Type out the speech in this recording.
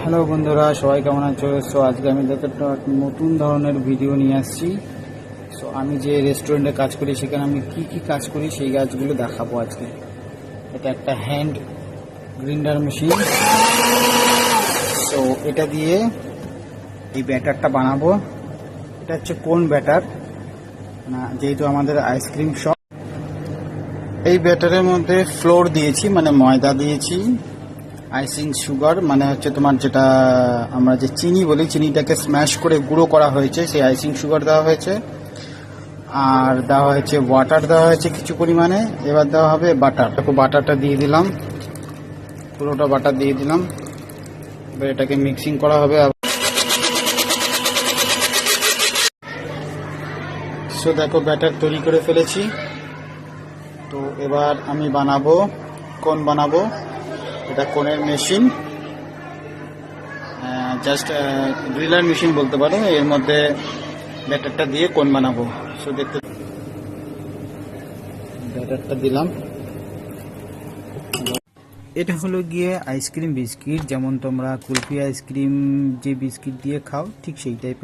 Hello বন্ধুরা, সবাই কেমন আছো? সো আজকে আমি একটা নতুন ধরনের ভিডিও নিয়ে আসছি। সো আমি যে রেস্টুরেন্টে কাজ করি সেখানে আমি কি কি কাজ করি সেই কাজগুলো দেখাবো আজকে। এটা একটা হ্যান্ড গ্রিন্ডার মেশিন। সো এটা দিয়ে এই ব্যাটারটা বানাবো। এটা হচ্ছে কোন ব্যাটার না, যেহেতু আমাদের আইসক্রিম শপ। এই ব্যাটারের মধ্যে ফ্লোর দিয়েছি, মানে ময়দা দিয়েছি, আইসিং সুগার মানে হচ্ছে তোমার যেটা আমরা যে চিনি বলি, চিনিটাকে স্ম্যাশ করে গুঁড়ো করা হয়েছে, সেই আইসিং সুগার দেওয়া হয়েছে। আর দেওয়া হয়েছে ওয়াটার, দেওয়া হয়েছে কিছু পরিমাণে। এবার দেওয়া হবে বাটার। দেখো বাটারটা দিয়ে দিলাম, পুরোটা বাটার দিয়ে দিলাম। এবার এটাকে মিক্সিং করা হবে। সো দেখো ব্যাটার তৈরি করে ফেলেছি। তো এবার আমি বানাবো, কোন বানাবো। এটা কোনের মেশিন, জাস্ট গ্রিলার মেশিন বলতে পারো। এর মধ্যে ব্যাটারটা দিয়ে কোন বানাবো। সো দেখতে ব্যাটারটা দিলাম। এটা হলো গিয়ে আইসক্রিম বিস্কিট, যেমন তোমরা কুলফি আইসক্রিম যে বিস্কিট দিয়ে খাও ঠিক সেই টাইপের।